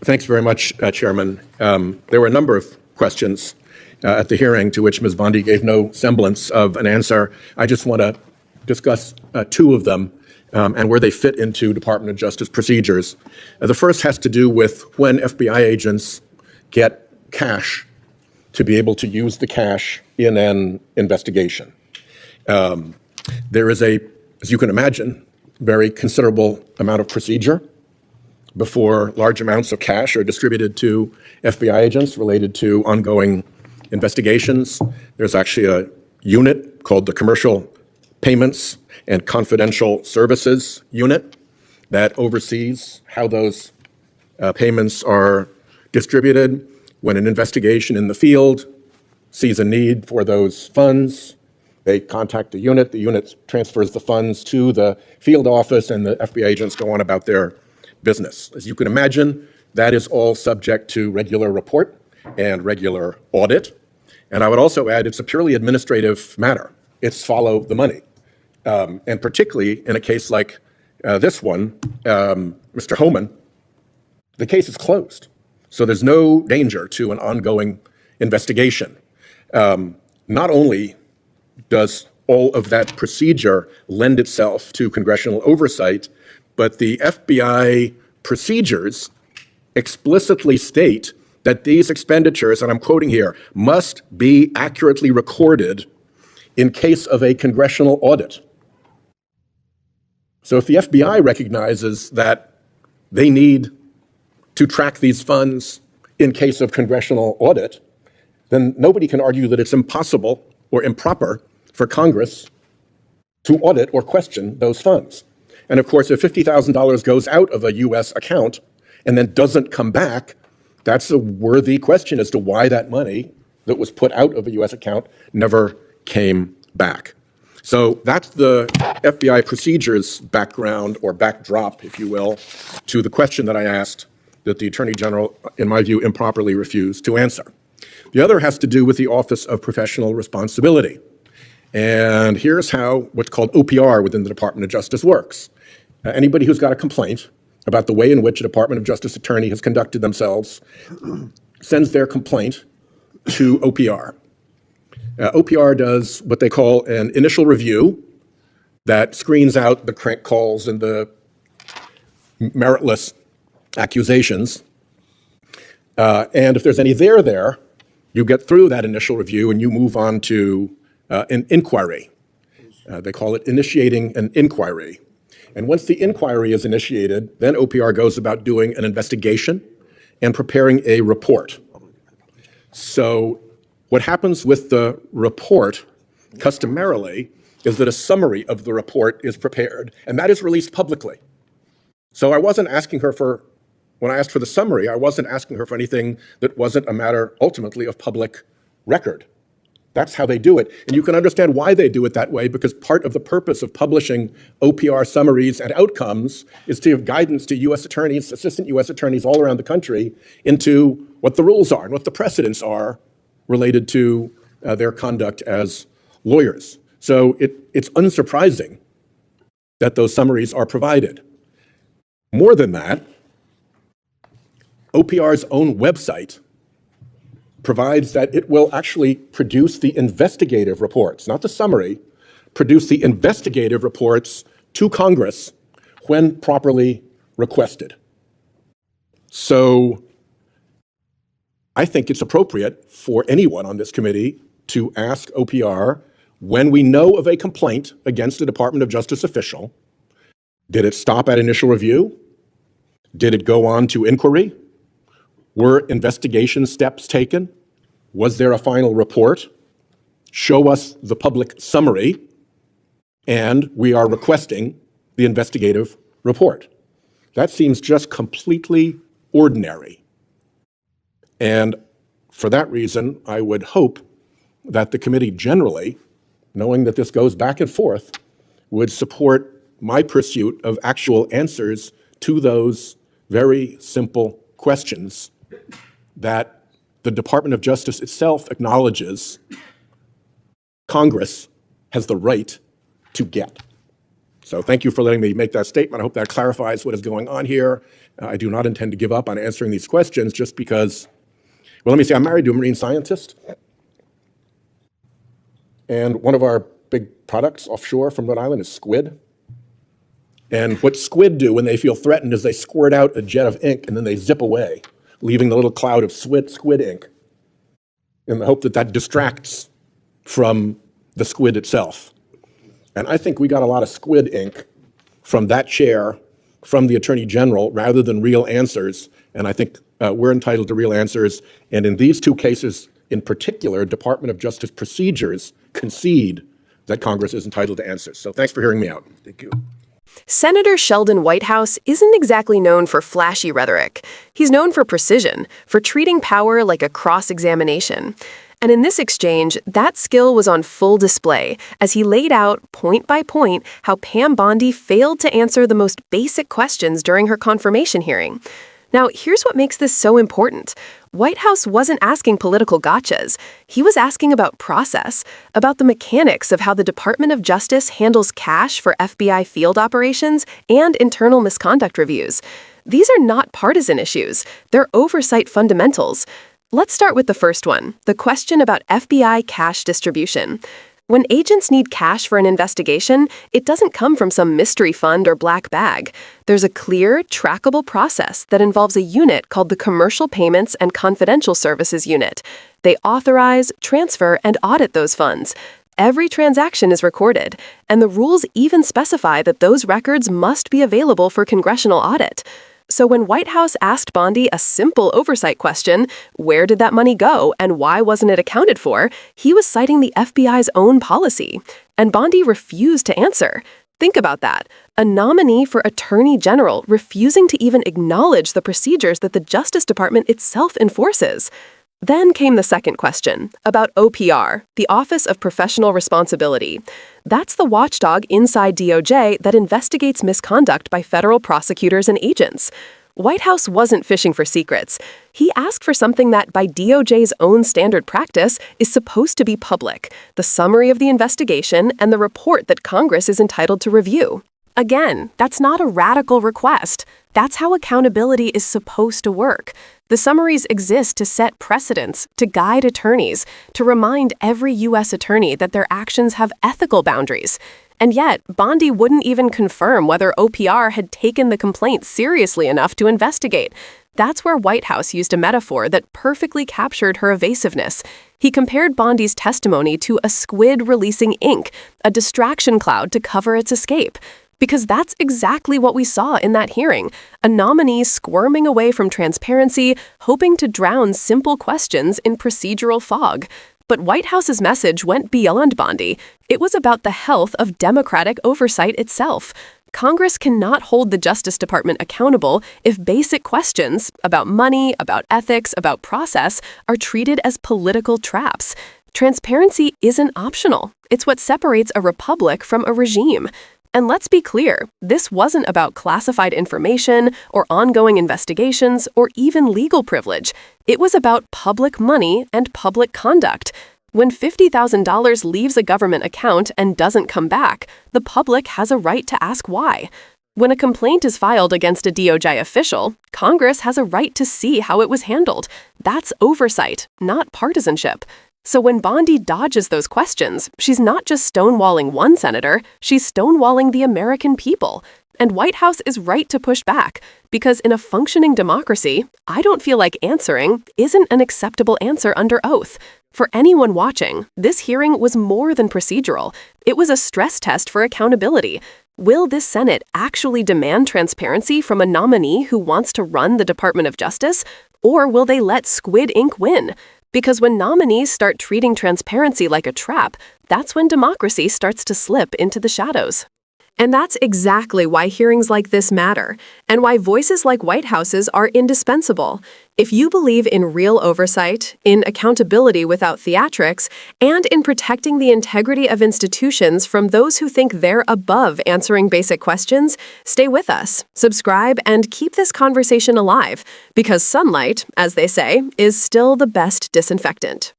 Thanks very much, Chairman. There were a number of questions at the hearing to which Ms. Bondi gave no semblance of an answer. I just want to discuss two of them and where they fit into Department of Justice procedures. The first has to do with when FBI agents get cash to be able to use the cash in an investigation. There is a, as you can imagine, very considerable amount of procedure before large amounts of cash are distributed to FBI agents related to ongoing investigations. There's actually a unit called the Commercial Payments and Confidential Services Unit that oversees how those payments are distributed. When an investigation in the field sees a need for those funds, they contact the unit transfers the funds to the field office, and the FBI agents go on about their business. As you can imagine, that is all subject to regular report and regular audit. And I would also add, it's a purely administrative matter. It's follow the money. And particularly in a case like this one, Mr. Homan, the case is closed. So there's no danger to an ongoing investigation. Not only does all of that procedure lend itself to congressional oversight, but the FBI procedures explicitly state that these expenditures, and I'm quoting here, must be accurately recorded in case of a congressional audit. So if the FBI recognizes that they need to track these funds in case of congressional audit, then nobody can argue that it's impossible or improper for Congress to audit or question those funds. And of course, if $50,000 goes out of a U.S. account and then doesn't come back, that's a worthy question as to why that money that was put out of a U.S. account never came back. So that's the FBI procedures background or backdrop, if you will, to the question that I asked that the Attorney General, in my view, improperly refused to answer. The other has to do with the Office of Professional Responsibility. And here's how what's called OPR within the Department of Justice works. Anybody who's got a complaint about the way in which a Department of Justice attorney has conducted themselves sends their complaint to OPR. OPR does what they call an initial review that screens out the crank calls and the meritless accusations. And if there's any there, you get through that initial review and you move on to an inquiry. They call it initiating an inquiry. And once the inquiry is initiated, then OPR goes about doing an investigation and preparing a report. So what happens with the report customarily is that a summary of the report is prepared, and that is released publicly. So I wasn't asking her for, when I asked for the summary, I wasn't asking her for anything that wasn't a matter ultimately of public record. That's how they do it. And you can understand why they do it that way, because part of the purpose of publishing OPR summaries and outcomes is to give guidance to U.S. attorneys, assistant U.S. attorneys all around the country into what the rules are and what the precedents are related to their conduct as lawyers. So it's unsurprising that those summaries are provided. More than that, OPR's own website provides that it will actually produce the investigative reports, not the summary, produce the investigative reports to Congress when properly requested. So I think it's appropriate for anyone on this committee to ask OPR, when we know of a complaint against a Department of Justice official, did it stop at initial review? Did it go on to inquiry? Were investigation steps taken? Was there a final report? Show us the public summary, and we are requesting the investigative report. That seems just completely ordinary. And for that reason, I would hope that the committee generally, knowing that this goes back and forth, would support my pursuit of actual answers to those very simple questions that the Department of Justice itself acknowledges Congress has the right to get. So thank you for letting me make that statement. I hope that clarifies what is going on here. I do not intend to give up on answering these questions just because, well, let me say, I'm married to a marine scientist. And one of our big products offshore from Rhode Island is squid. And what squid do when they feel threatened is they squirt out a jet of ink and then they zip away, leaving the little cloud of squid ink in the hope that that distracts from the squid itself. And I think we got a lot of squid ink from that chair, from the Attorney General, rather than real answers. And I think we're entitled to real answers. And in these two cases in particular, Department of Justice procedures concede that Congress is entitled to answers. So thanks for hearing me out. Thank you. Senator Sheldon Whitehouse isn't exactly known for flashy rhetoric. He's known for precision, for treating power like a cross-examination. And in this exchange, that skill was on full display as he laid out, point by point, how Pam Bondi failed to answer the most basic questions during her confirmation hearing. Now, here's what makes this so important. Whitehouse wasn't asking political gotchas. He was asking about process, about the mechanics of how the Department of Justice handles cash for FBI field operations and internal misconduct reviews. These are not partisan issues. They're oversight fundamentals. Let's start with the first one, the question about FBI cash distribution. When agents need cash for an investigation, it doesn't come from some mystery fund or black bag. There's a clear, trackable process that involves a unit called the Commercial Payments and Confidential Services Unit. They authorize, transfer, and audit those funds. Every transaction is recorded, and the rules even specify that those records must be available for congressional audit. So when Whitehouse asked Bondi a simple oversight question, where did that money go and why wasn't it accounted for, he was citing the FBI's own policy. And Bondi refused to answer. Think about that. A nominee for Attorney General refusing to even acknowledge the procedures that the Justice Department itself enforces. Then came the second question, about OPR, the Office of Professional Responsibility. That's the watchdog inside DOJ that investigates misconduct by federal prosecutors and agents. Whitehouse wasn't fishing for secrets. He asked for something that, by DOJ's own standard practice, is supposed to be public, the summary of the investigation and the report that Congress is entitled to review. Again, that's not a radical request. That's how accountability is supposed to work. The summaries exist to set precedents, to guide attorneys, to remind every U.S. attorney that their actions have ethical boundaries. And yet, Bondi wouldn't even confirm whether OPR had taken the complaint seriously enough to investigate. That's where Whitehouse used a metaphor that perfectly captured her evasiveness. He compared Bondi's testimony to a squid releasing ink, a distraction cloud to cover its escape. Because that's exactly what we saw in that hearing, a nominee squirming away from transparency, hoping to drown simple questions in procedural fog. But Whitehouse's message went beyond Bondi. It was about the health of democratic oversight itself. Congress cannot hold the Justice Department accountable if basic questions about money, about ethics, about process are treated as political traps. Transparency isn't optional. It's what separates a republic from a regime. And let's be clear, this wasn't about classified information or ongoing investigations or even legal privilege. It was about public money and public conduct. When $50,000 leaves a government account and doesn't come back, the public has a right to ask why. When a complaint is filed against a DOJ official, Congress has a right to see how it was handled. That's oversight, not partisanship. So when Bondi dodges those questions, she's not just stonewalling one senator, she's stonewalling the American people. And Whitehouse is right to push back, because in a functioning democracy, I don't feel like answering isn't an acceptable answer under oath. For anyone watching, this hearing was more than procedural. It was a stress test for accountability. Will this Senate actually demand transparency from a nominee who wants to run the Department of Justice? Or will they let Squid Ink win? Because when nominees start treating transparency like a trap, that's when democracy starts to slip into the shadows. And that's exactly why hearings like this matter, and why voices like Whitehouse's are indispensable. If you believe in real oversight, in accountability without theatrics, and in protecting the integrity of institutions from those who think they're above answering basic questions, stay with us, subscribe, and keep this conversation alive, because sunlight, as they say, is still the best disinfectant.